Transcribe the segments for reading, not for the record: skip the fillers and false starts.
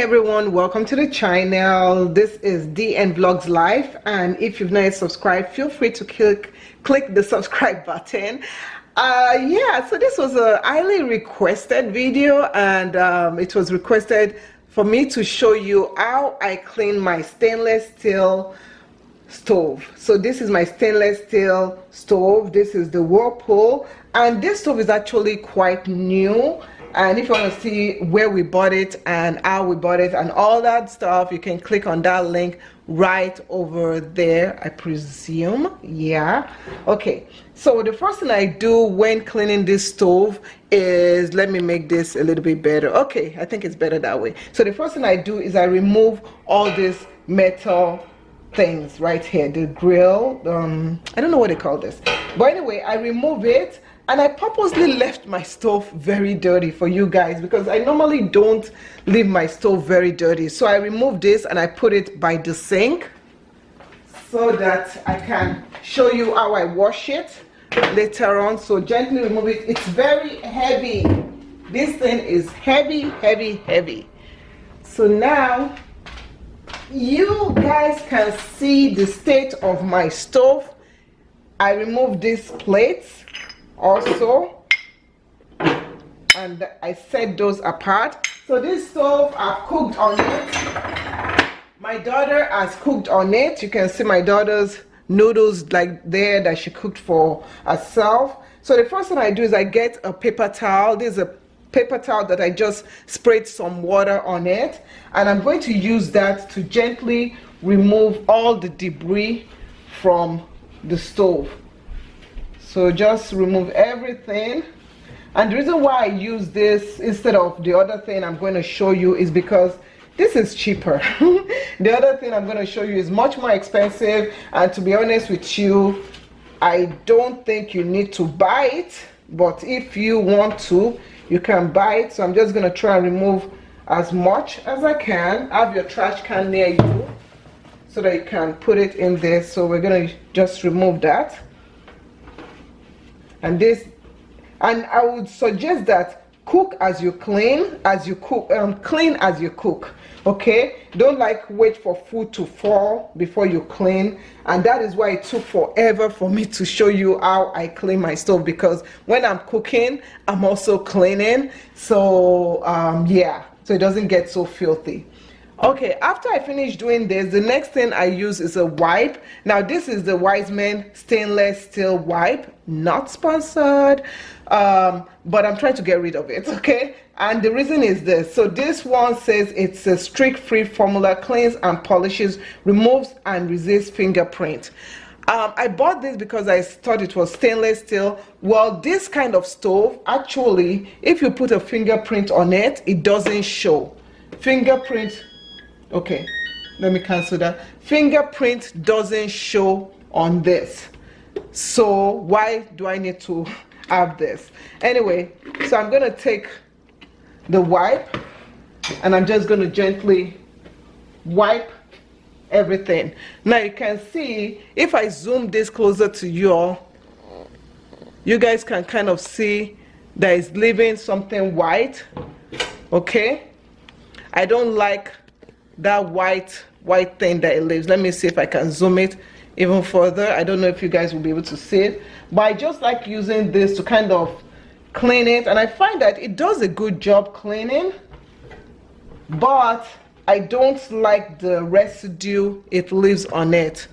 everyone, welcome to the channel. This is DNVlogsLife, and if you've not yet subscribed, feel free to click the subscribe button. Yeah, so this was a highly requested video, and it was requested for me to show you how I clean my stainless steel stove. So this is my stainless steel stove. This is the Whirlpool, and this stove is actually quite new. And if you want to see where we bought it and how we bought it and all that stuff, you can click on that link right over there, I presume. Yeah, okay. So the first thing I do when cleaning this stove is, let me make this a little bit better. Okay, I think it's better that way. So the first thing I do is I remove all these metal things right here, the grill, I don't know what they call this, but anyway, I remove it. And I purposely left my stove very dirty for you guys because I normally don't leave my stove very dirty. So I remove this and I put it by the sink so that I can show you how I wash it later on. So gently remove it. It's very heavy. This thing is heavy, heavy, heavy. So now you guys can see the state of my stove. I remove these plates also, and I set those apart. So this stove, I've cooked on it. My daughter has cooked on it. You can see my daughter's noodles like there that she cooked for herself. So the first thing I do is I get a paper towel. This is a paper towel that I just sprayed some water on it, and I'm going to use that to gently remove all the debris from the stove. So just remove everything. And the reason why I use this instead of the other thing I'm going to show you is because this is cheaper. The other thing I'm going to show you is much more expensive, and to be honest with you, I don't think you need to buy it, but if you want to, you can buy it. So I'm just going to try and remove as much as I can. Have your trash can near you so that you can put it in there. So we're going to just remove that. And this, and I would suggest that cook as you clean, as you cook, clean as you cook. Okay, don't like wait for food to fall before you clean. And that is why it took forever for me to show you how I clean my stove, because when I'm cooking, I'm also cleaning. So yeah, so it doesn't get so filthy. Okay, after I finish doing this, the next thing I use is a wipe. Now this is the Wiseman stainless steel wipe, not sponsored, but I'm trying to get rid of it, okay? And the reason is this. So this one says it's a streak-free formula, cleans and polishes, removes and resists fingerprint. I bought this because I thought it was stainless steel. Well, this kind of stove, actually, if you put a fingerprint on it, it doesn't show. Fingerprint. Okay, let me cancel that. Fingerprint doesn't show on this. So why do I need to have this? Anyway, so I'm going to take the wipe and I'm just going to gently wipe everything. Now you can see, if I zoom this closer to you all, you guys can kind of see that it's leaving something white. Okay, I don't like that white thing that it leaves. Let me see if I can zoom it even further. I don't know if you guys will be able to see it, but I just like using this to kind of clean it, and I find that it does a good job cleaning, but I don't like the residue it leaves on it.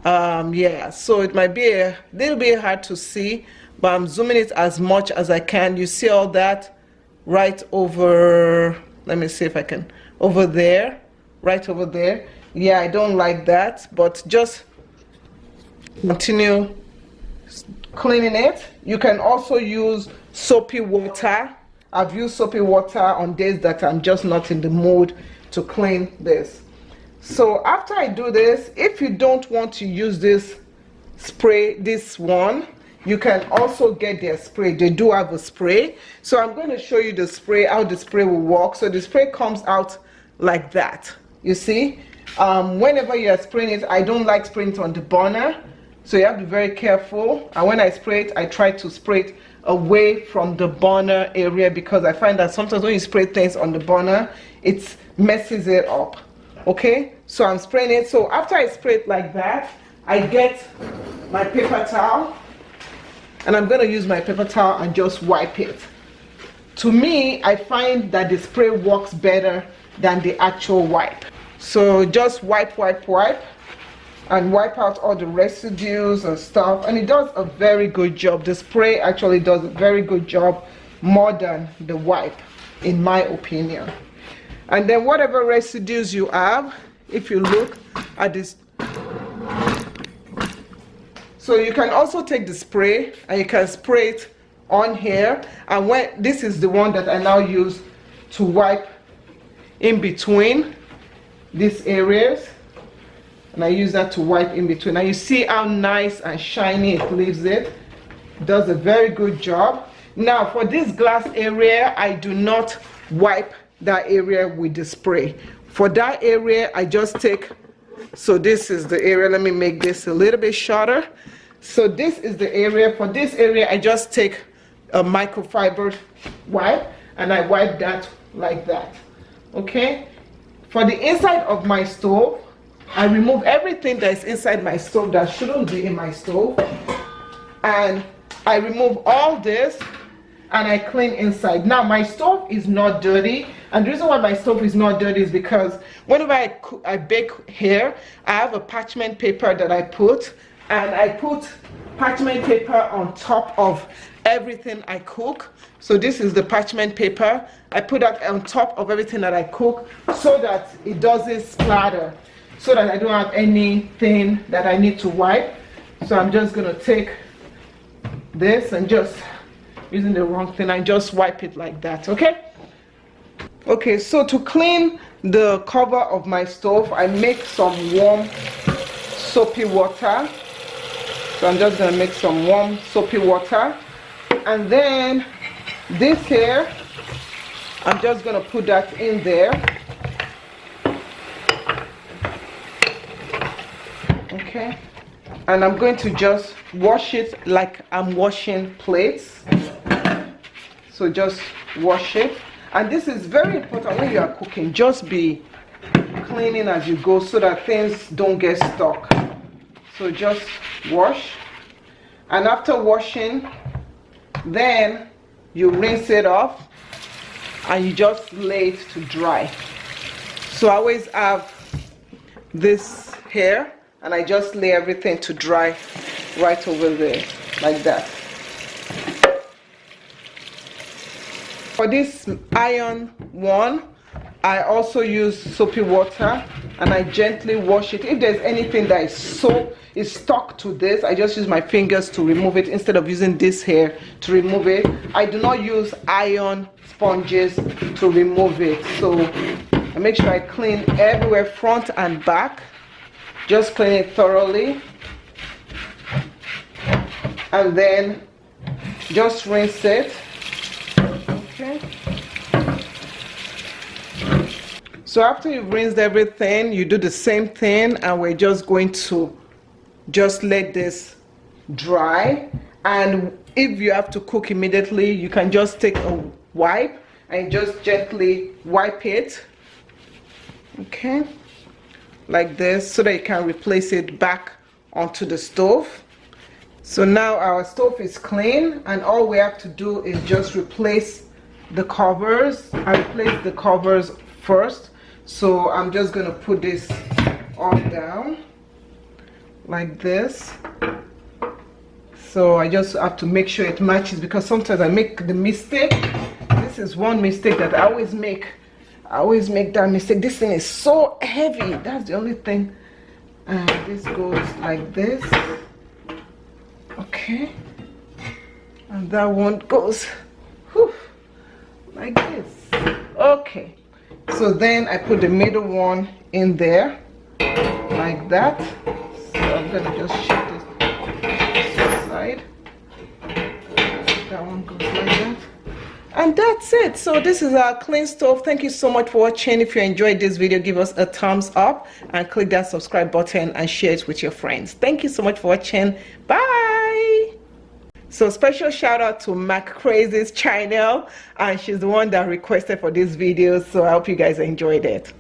Yeah, so it might be a little bit hard to see, but I'm zooming it as much as I can. You see all that right over, let me see if I can, over there, right over there. Yeah, I don't like that, but just continue cleaning it. You can also use soapy water. I've used soapy water on days that I'm just not in the mood to clean this. So after I do this, if you don't want to use this spray, this one, you can also get their spray. They do have a spray. So I'm going to show you the spray, how the spray will work. So the spray comes out like that. You see, whenever you are spraying it, I don't like spraying it on the burner, so you have to be very careful. And when I spray it, I try to spray it away from the burner area, because I find that sometimes when you spray things on the burner, it messes it up. Okay, so I'm spraying it. So after I spray it like that, I get my paper towel, and I'm going to use my paper towel and just wipe it. To me, I find that the spray works better than the actual wipe. So just wipe and wipe out all the residues and stuff, and it does a very good job. The spray actually does a very good job, more than the wipe, in my opinion. And then whatever residues you have, if you look at this, so you can also take the spray and you can spray it on here, and when this is the one that I now use to wipe in between these areas, and I use that to wipe in between. Now you see how nice and shiny it leaves it. Does a very good job. Now for this glass area, I do not wipe that area with the spray. For that area, I just take, so this is the area, let me make this a little bit shorter. So this is the area. For this area, I just take a microfiber wipe and I wipe that like that. Okay, for the inside of my stove, I remove everything that is inside my stove that shouldn't be in my stove, and I remove all this and I clean inside. Now my stove is not dirty, and the reason why my stove is not dirty is because whenever I bake here, I have a parchment paper that I put, and I put parchment paper on top of everything I cook. So this is the parchment paper. I put that on top of everything that I cook so that it doesn't splatter, so that I don't have anything that I need to wipe. So I'm just gonna take this and just using the wrong thing, I just wipe it like that. Okay, okay, so to clean the cover of my stove, I make some warm soapy water. So I'm just gonna make some warm soapy water, and then this here, I'm just gonna put that in there. Okay, and I'm going to just wash it like I'm washing plates. So just wash it, and this is very important when you are cooking. Just be cleaning as you go so that things don't get stuck. So just wash, and after washing, then you rinse it off and you just lay it to dry. So I always have this here, and I just lay everything to dry right over there like that. For this iron one, I also use soapy water, and I gently wash it. If there's anything that is stuck to this, I just use my fingers to remove it instead of using this here to remove it. I do not use iron sponges to remove it. So I make sure I clean everywhere, front and back. Just clean it thoroughly, and then just rinse it. Okay. So after you've rinsed everything, you do the same thing, and we're just going to just let this dry. And if you have to cook immediately, you can just take a wipe and just gently wipe it. Okay, like this, so that you can replace it back onto the stove. So now our stove is clean, and all we have to do is just replace the covers. I replaced the covers first, so I'm just going to put this all down like this. So I just have to make sure it matches, because sometimes I make the mistake. This is one mistake that I always make. I always make that mistake. This thing is so heavy. That's the only thing. And this goes like this. Okay. And that one goes like this. Okay. So then I put the middle one in there like that. So I'm gonna just shift this side. That one goes like that. And that's it. So this is our clean stove. Thank you so much for watching. If you enjoyed this video, give us a thumbs up and click that subscribe button and share it with your friends. Thank you so much for watching. Bye. So special shout out to Mac Crazy's channel, and she's the one that requested for this video, so I hope you guys enjoyed it.